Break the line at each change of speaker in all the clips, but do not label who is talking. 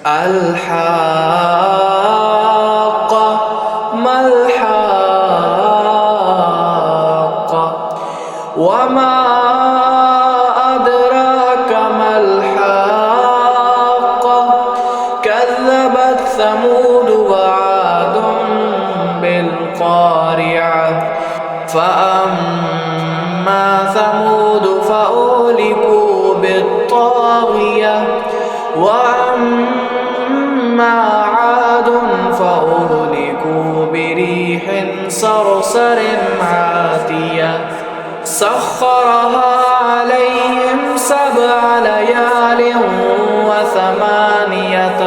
الحاقة ما الحاقة وما أدراك ما الحاقة كذبت ثمود وعاد بالقارعة فأما ثمود فأهلكوا بالطاغية وأما عاد فأهلكوا بريح صرصر عاتية سخرها عليهم 7 ليال وثمانية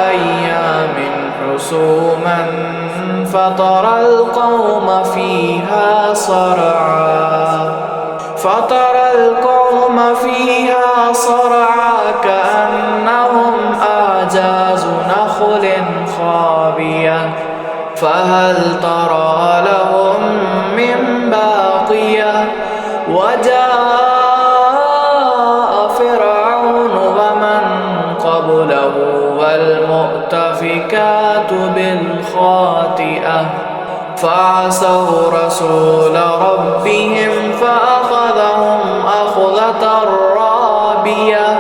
أيام حسوما فترى القوم فيها صرعى كأنهم أعجاز نخل خاوية فهل ترى لهم من باقية وجاء فرعون ومن قبله والمؤتفكات بالخاطئة فعصوا رسول ربهم فأخذهم أخذة رابية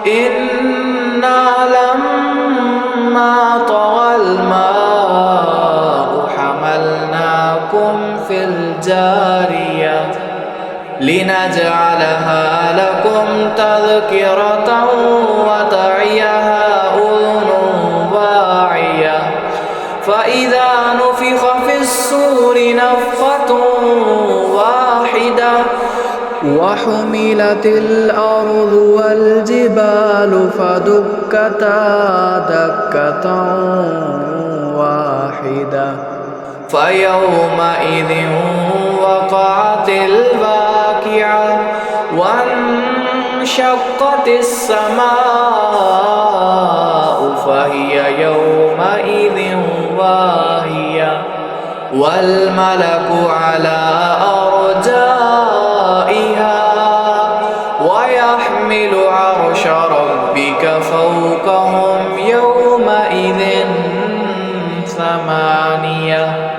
إنا لما طغى الماء حملناكم في الجارية لنجعلها لكم تذكرة وتعيها أذن واعية فإذا نفخ في الصور نفخة واحدة وحملت الأرض والجبال فدكتا دكة واحدة فيومئذ وقعت الواقعة وانشقت السماء فهي يومئذ واهية والملك على أرجائها ويحمل عرش ربك فوقهم يومئذ 8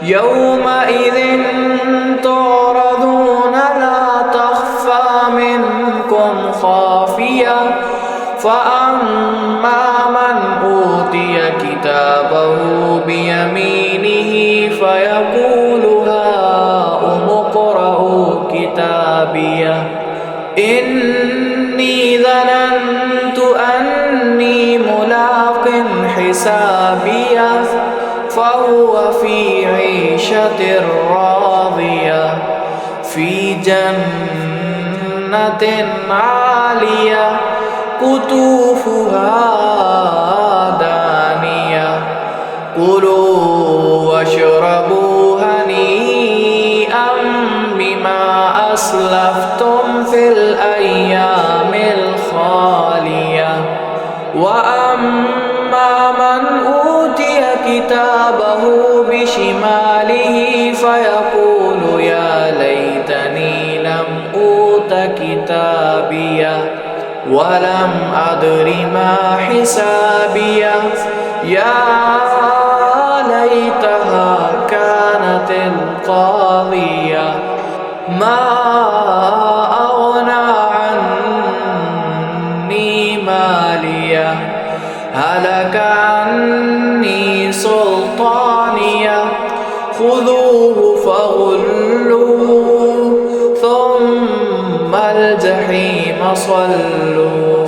يومئذ تعرضون لا تخفى منكم خافية فأما من أوتي كتابه بيمينه فيقول هاؤم اقرءوا كتابيه إني ظننت أني ملاق حسابيه فهو في عيشة راضية في جنة عالية قطوفها دانية كلوا واشربوا هنيئا بما أسلفتم في الأيام الخالية وأما من أوتي كتابه بشماله فيقول يا ليتني لم أوت كتابيه ولم أدر ما حسابيه يا ليتها كانت القاضية ما أغنى عني ماليه هلك عني سلطانيه خذوه فغلوه ثم الجحيم صلوه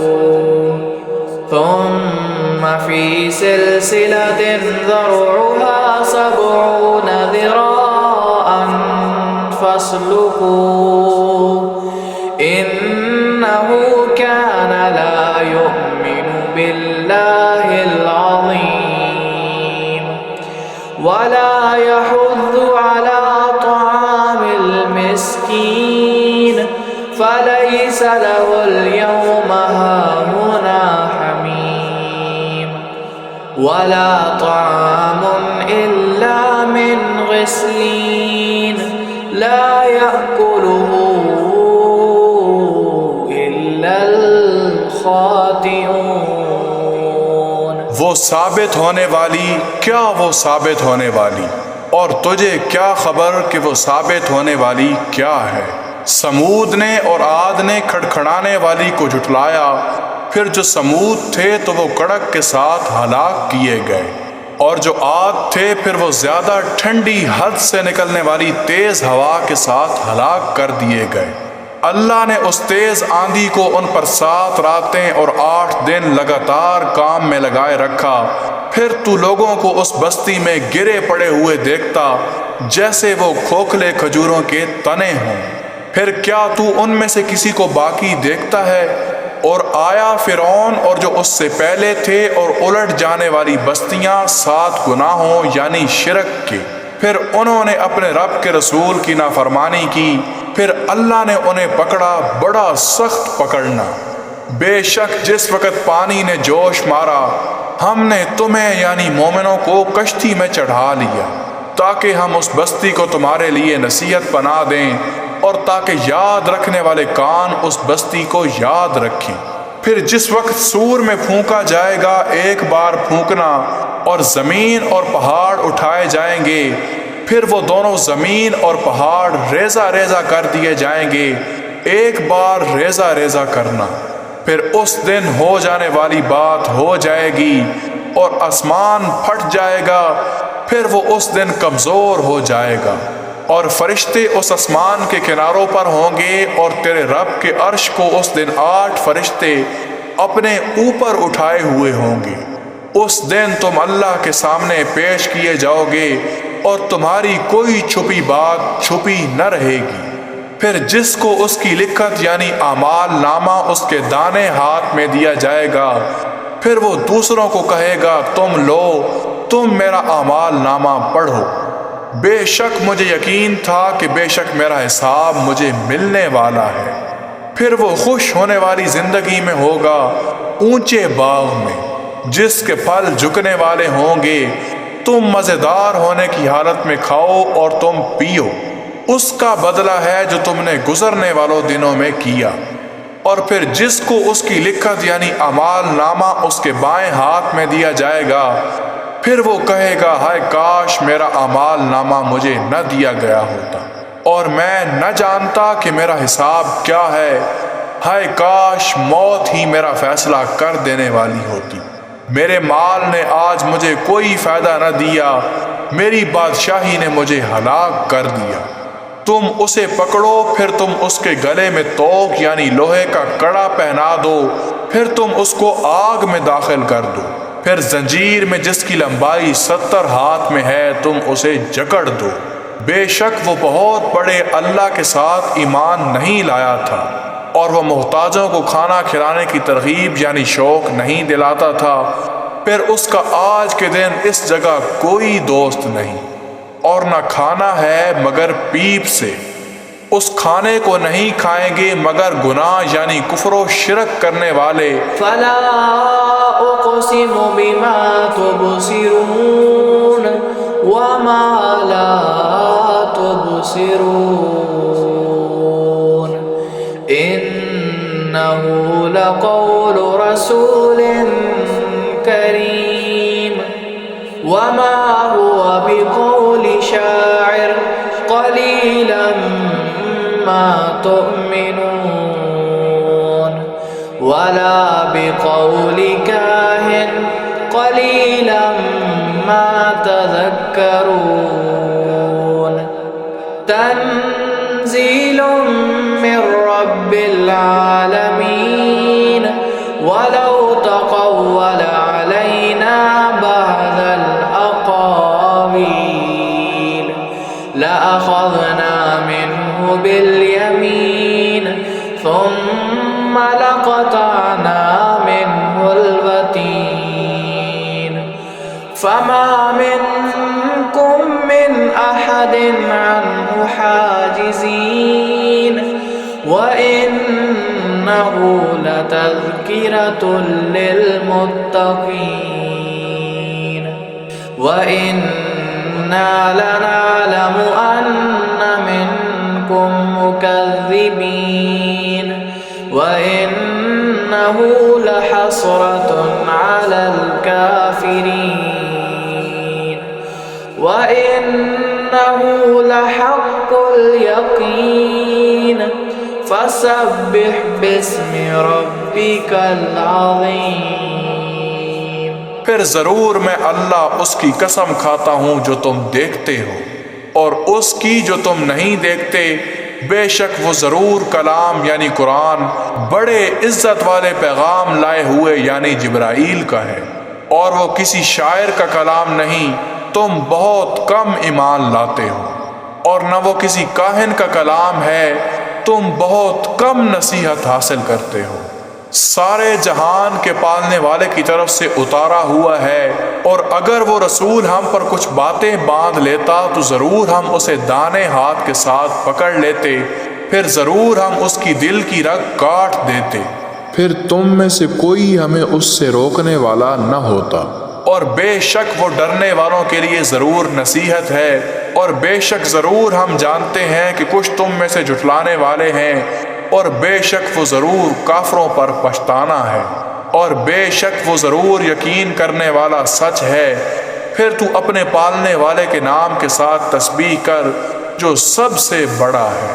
ثم في سلسلة ذرعها 70 ذراعا فاسلكوه إنه كان لا يؤمن بالله العظيم ولا يحض على طعام المسكين فليس له اليوم هاهنا حميم ولا طعام إلا من غسلين لا يأكله
ثابت ہونے والی، کیا وہ ثابت ہونے والی، اور تجھے کیا خبر کہ وہ ثابت ہونے والی کیا ہے۔ سمود نے اور عاد نے کھڑکھڑانے والی کو جھٹلایا، پھر جو سمود تھے تو وہ کڑک کے ساتھ ہلاک کیے گئے، اور جو عاد تھے پھر وہ زیادہ ٹھنڈی حد سے نکلنے والی تیز ہوا کے ساتھ ہلاک کر دیے گئے۔ اللہ نے اس تیز آندھی کو ان پر 7 راتیں اور 8 دن لگاتار کام میں لگائے رکھا، پھر تو لوگوں کو اس بستی میں گرے پڑے ہوئے دیکھتا جیسے وہ کھوکھلے کھجوروں کے تنے ہوں۔ پھر کیا تو ان میں سے کسی کو باقی دیکھتا ہے؟ اور آیا فرعون اور جو اس سے پہلے تھے اور الٹ جانے والی بستیاں 7 گناہوں یعنی شرک کے، پھر انہوں نے اپنے رب کے رسول کی نافرمانی کی، پھر اللہ نے انہیں پکڑا بڑا سخت پکڑنا۔ بے شک جس وقت پانی نے جوش مارا، ہم نے تمہیں یعنی مومنوں کو کشتی میں چڑھا لیا تاکہ ہم اس بستی کو تمہارے لیے نصیحت بنا دیں، اور تاکہ یاد رکھنے والے کان اس بستی کو یاد رکھیں۔ پھر جس وقت سور میں پھونکا جائے گا ایک بار پھونکنا، اور زمین اور پہاڑ اٹھائے جائیں گے، پھر وہ دونوں زمین اور پہاڑ ریزہ ریزہ کر دیے جائیں گے، ایک بار ریزہ ریزہ کرنا۔ پھر اس دن ہو جانے والی بات ہو جائے گی، اور آسمان پھٹ جائے گا، پھر وہ اس دن کمزور ہو جائے گا، اور فرشتے اس آسمان کے کناروں پر ہوں گے، اور تیرے رب کے عرش کو اس دن 8 فرشتے اپنے اوپر اٹھائے ہوئے ہوں گے۔ اس دن تم اللہ کے سامنے پیش کیے جاؤ گے، اور تمہاری کوئی چھپی بات چھپی نہ رہے گی۔ پھر جس کو اس کی لکھت یعنی اعمال نامہ اس کے دانے ہاتھ میں دیا جائے گا، پھر وہ دوسروں کو کہے گا تم لو، تم میرا اعمال نامہ پڑھو، بے شک مجھے یقین تھا کہ بے شک میرا حساب مجھے ملنے والا ہے۔ پھر وہ خوش ہونے والی زندگی میں ہوگا، اونچے باغ میں جس کے پھل جھکنے والے ہوں گے، تم مزیدار ہونے کی حالت میں کھاؤ اور تم پیو، اس کا بدلہ ہے جو تم نے گزرنے والوں دنوں میں کیا۔ اور پھر جس کو اس کی لکھت یعنی اعمال نامہ اس کے بائیں ہاتھ میں دیا جائے گا، پھر وہ کہے گا ہائے کاش میرا اعمال نامہ مجھے نہ دیا گیا ہوتا، اور میں نہ جانتا کہ میرا حساب کیا ہے، ہائے کاش موت ہی میرا فیصلہ کر دینے والی ہوتی، میرے مال نے آج مجھے کوئی فائدہ نہ دیا، میری بادشاہی نے مجھے ہلاک کر دیا۔ تم اسے پکڑو، پھر تم اس کے گلے میں توق یعنی لوہے کا کڑا پہنا دو، پھر تم اس کو آگ میں داخل کر دو، پھر زنجیر میں جس کی لمبائی 70 ہاتھ میں ہے تم اسے جکڑ دو۔ بے شک وہ بہت بڑے اللہ کے ساتھ ایمان نہیں لایا تھا، اور وہ محتاجوں کو کھانا کھلانے کی ترغیب یعنی شوق نہیں دلاتا تھا، پھر اس کا آج کے دن اس جگہ کوئی دوست نہیں، اور نہ کھانا ہے مگر پیپ سے، اس کھانے کو نہیں کھائیں گے مگر گناہ یعنی کفر و شرک کرنے والے۔
فلا اقسم بما تبصرون وما لا تبصرون انه لقول رسول کریم وما هو بقول شاعر قليلا ما تؤمنون ولا بقول كاهن قليلا ما تذكرون تنزيل من رب العالمين ولو تقول علينا بعض الأقاويل لأخذنا منه باليمين ثم لقطعنا منه الوتين فما منكم من أحد عنه حاجزين وإنه لتذكرة للمتقين وإنا لنعلم أن منكم مكذبين وإنا لحسرة على الكافرين وإنه لحق اليقين فسبح باسم ربك العظيم۔
پھر ضرور میں اللہ اس کی قسم کھاتا ہوں جو تم دیکھتے ہو اور اس کی جو تم نہیں دیکھتے، بے شک وہ ضرور کلام یعنی قرآن بڑے عزت والے پیغام لائے ہوئے یعنی جبرائیل کا ہے، اور وہ کسی شاعر کا کلام نہیں، تم بہت کم ایمان لاتے ہو، اور نہ وہ کسی کاہن کا کلام ہے، تم بہت کم نصیحت حاصل کرتے ہو۔ سارے جہان کے پالنے والے کی طرف سے اتارا ہوا ہے، اور اگر وہ رسول ہم پر کچھ باتیں باندھ لیتا تو ضرور ہم اسے دانے ہاتھ کے ساتھ پکڑ لیتے، پھر ضرور ہم اس کی دل کی رگ کاٹ دیتے، پھر تم میں سے کوئی ہمیں اس سے روکنے والا نہ ہوتا، اور بے شک وہ ڈرنے والوں کے لیے ضرور نصیحت ہے، اور بے شک ضرور ہم جانتے ہیں کہ کچھ تم میں سے جھٹلانے والے ہیں، اور بے شک وہ ضرور کافروں پر پچھتانا ہے، اور بے شک وہ ضرور یقین کرنے والا سچ ہے۔ پھر تو اپنے پالنے والے کے نام کے ساتھ تسبیح کر جو سب سے بڑا ہے۔